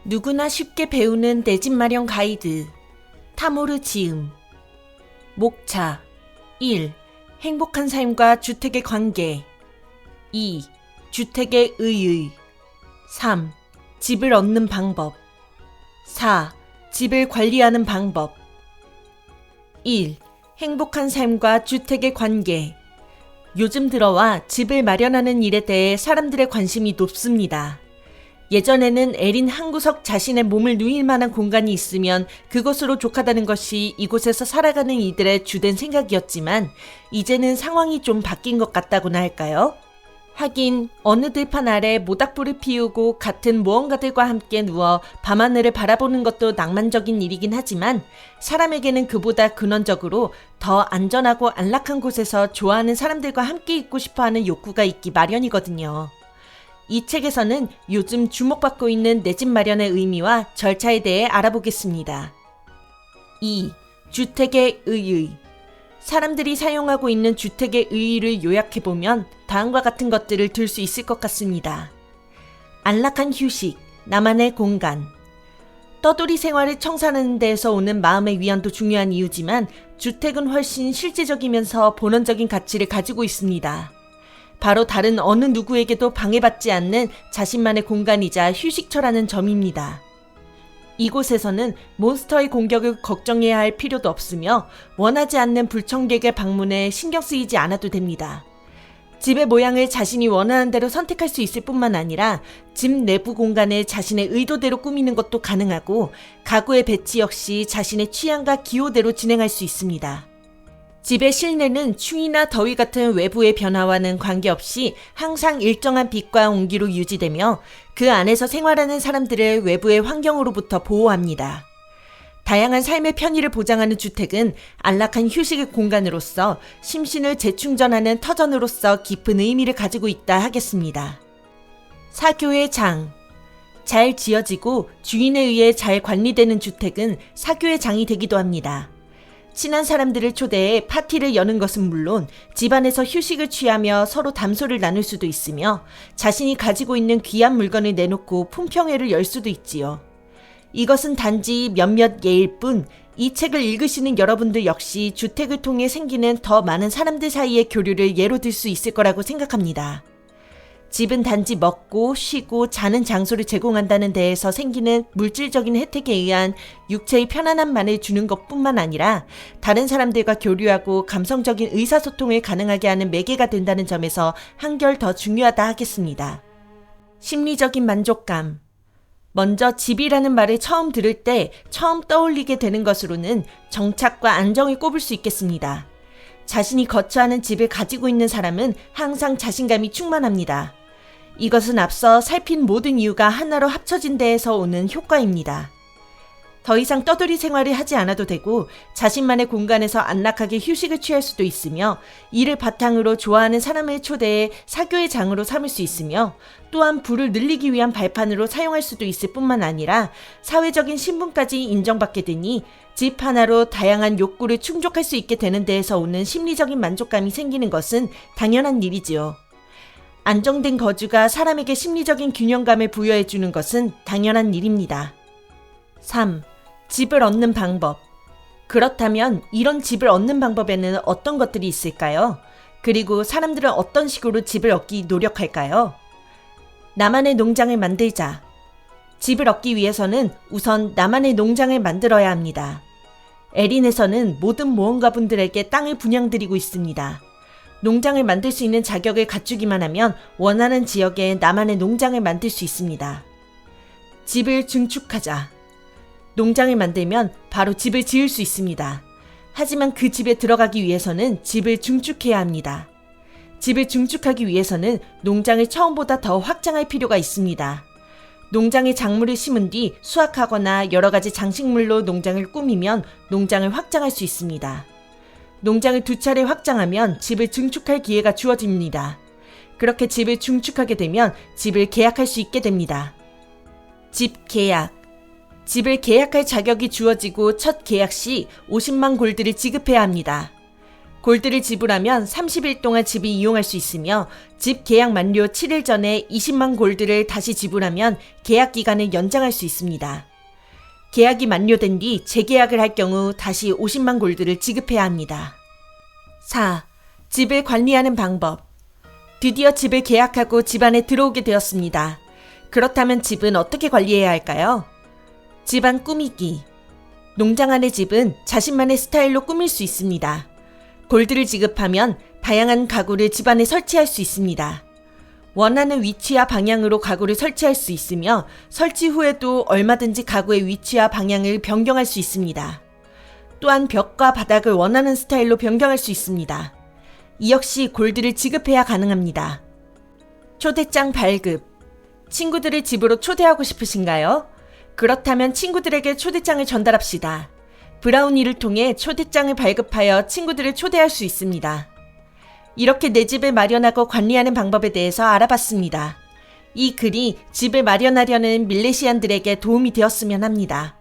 누구나 쉽게 배우는 내 집 마련 가이드. 탐오르 지음. 목차. 1. 행복한 삶과 주택의 관계. 2. 주택의 의의. 3. 집을 얻는 방법. 4. 집을 관리하는 방법. 1. 행복한 삶과 주택의 관계. 요즘 들어와 집을 마련하는 일에 대해 사람들의 관심이 높습니다. 예전에는 애린 한 구석 자신의 몸을 누일 만한 공간이 있으면 그것으로 족하다는 것이 이곳에서 살아가는 이들의 주된 생각이었지만 이제는 상황이 좀 바뀐 것 같다고나 할까요? 하긴 어느 들판 아래 모닥불을 피우고 같은 무언가들과 함께 누워 밤하늘을 바라보는 것도 낭만적인 일이긴 하지만 사람에게는 그보다 근원적으로 더 안전하고 안락한 곳에서 좋아하는 사람들과 함께 있고 싶어하는 욕구가 있기 마련이거든요. 이 책에서는 요즘 주목받고 있는 내 집 마련의 의미와 절차에 대해 알아보겠습니다. 2. 주택의 의의. 사람들이 사용하고 있는 주택의 의의를 요약해보면 다음과 같은 것들을 들 수 있을 것 같습니다. 안락한 휴식, 나만의 공간. 떠돌이 생활을 청산하는 데에서 오는 마음의 위안도 중요한 이유지만 주택은 훨씬 실제적이면서 본원적인 가치를 가지고 있습니다. 바로 다른 어느 누구에게도 방해받지 않는 자신만의 공간이자 휴식처라는 점입니다. 이곳에서는 몬스터의 공격을 걱정해야 할 필요도 없으며 원하지 않는 불청객의 방문에 신경 쓰이지 않아도 됩니다. 집의 모양을 자신이 원하는 대로 선택할 수 있을 뿐만 아니라 집 내부 공간을 자신의 의도대로 꾸미는 것도 가능하고 가구의 배치 역시 자신의 취향과 기호대로 진행할 수 있습니다. 집의 실내는 추위나 더위 같은 외부의 변화와는 관계없이 항상 일정한 빛과 온기로 유지되며 그 안에서 생활하는 사람들을 외부의 환경으로부터 보호합니다. 다양한 삶의 편의를 보장하는 주택은 안락한 휴식의 공간으로서 심신을 재충전하는 터전으로서 깊은 의미를 가지고 있다 하겠습니다. 사교의 장. 잘 지어지고 주인에 의해 잘 관리되는 주택은 사교의 장이 되기도 합니다. 친한 사람들을 초대해 파티를 여는 것은 물론 집안에서 휴식을 취하며 서로 담소를 나눌 수도 있으며 자신이 가지고 있는 귀한 물건을 내놓고 품평회를 열 수도 있지요. 이것은 단지 몇몇 예일 뿐 이 책을 읽으시는 여러분들 역시 주택을 통해 생기는 더 많은 사람들 사이의 교류를 예로 들 수 있을 거라고 생각합니다. 집은 단지 먹고 쉬고 자는 장소를 제공한다는 데에서 생기는 물질적인 혜택에 의한 육체의 편안함만을 주는 것뿐만 아니라 다른 사람들과 교류하고 감성적인 의사소통을 가능하게 하는 매개가 된다는 점에서 한결 더 중요하다 하겠습니다. 심리적인 만족감. 먼저 집이라는 말을 처음 들을 때 처음 떠올리게 되는 것으로는 정착과 안정을 꼽을 수 있겠습니다. 자신이 거처하는 집을 가지고 있는 사람은 항상 자신감이 충만합니다. 이것은 앞서 살핀 모든 이유가 하나로 합쳐진 데에서 오는 효과입니다. 더 이상 떠돌이 생활을 하지 않아도 되고 자신만의 공간에서 안락하게 휴식을 취할 수도 있으며 이를 바탕으로 좋아하는 사람을 초대해 사교의 장으로 삼을 수 있으며 또한 부를 늘리기 위한 발판으로 사용할 수도 있을 뿐만 아니라 사회적인 신분까지 인정받게 되니 집 하나로 다양한 욕구를 충족할 수 있게 되는 데에서 오는 심리적인 만족감이 생기는 것은 당연한 일이지요. 안정된 거주가 사람에게 심리적인 균형감을 부여해주는 것은 당연한 일입니다. 3. 집을 얻는 방법. 그렇다면 이런 집을 얻는 방법에는 어떤 것들이 있을까요? 그리고 사람들은 어떤 식으로 집을 얻기 노력할까요? 나만의 농장을 만들자. 집을 얻기 위해서는 우선 나만의 농장을 만들어야 합니다. 에린에서는 모든 모험가분들에게 땅을 분양드리고 있습니다. 농장을 만들 수 있는 자격을 갖추기만 하면 원하는 지역에 나만의 농장을 만들 수 있습니다. 집을 증축하자. 농장을 만들면 바로 집을 지을 수 있습니다. 하지만 그 집에 들어가기 위해서는 집을 증축해야 합니다. 집을 증축하기 위해서는 농장을 처음보다 더 확장할 필요가 있습니다. 농장에 작물을 심은 뒤 수확하거나 여러 가지 장식물로 농장을 꾸미면 농장을 확장할 수 있습니다. 농장을 2차례 확장하면 집을 증축할 기회가 주어집니다. 그렇게 집을 증축하게 되면 집을 계약할 수 있게 됩니다. 집 계약. 집을 계약할 자격이 주어지고 첫 계약 시 50만 골드를 지급해야 합니다. 골드를 지불하면 30일 동안 집을 이용할 수 있으며 집 계약 만료 7일 전에 20만 골드를 다시 지불하면 계약 기간을 연장할 수 있습니다. 계약이 만료된 뒤 재계약을 할 경우 다시 50만 골드를 지급해야 합니다. 4. 집을 관리하는 방법. 드디어 집을 계약하고 집 안에 들어오게 되었습니다. 그렇다면 집은 어떻게 관리해야 할까요? 집안 꾸미기. 농장 안의 집은 자신만의 스타일로 꾸밀 수 있습니다. 골드를 지급하면 다양한 가구를 집 안에 설치할 수 있습니다. 원하는 위치와 방향으로 가구를 설치할 수 있으며 설치 후에도 얼마든지 가구의 위치와 방향을 변경할 수 있습니다. 또한 벽과 바닥을 원하는 스타일로 변경할 수 있습니다. 이 역시 골드를 지급해야 가능합니다. 초대장 발급. 친구들을 집으로 초대하고 싶으신가요? 그렇다면 친구들에게 초대장을 전달합시다. 브라우니를 통해 초대장을 발급하여 친구들을 초대할 수 있습니다. 이렇게 내 집을 마련하고 관리하는 방법에 대해서 알아봤습니다. 이 글이 집을 마련하려는 밀레시안들에게 도움이 되었으면 합니다.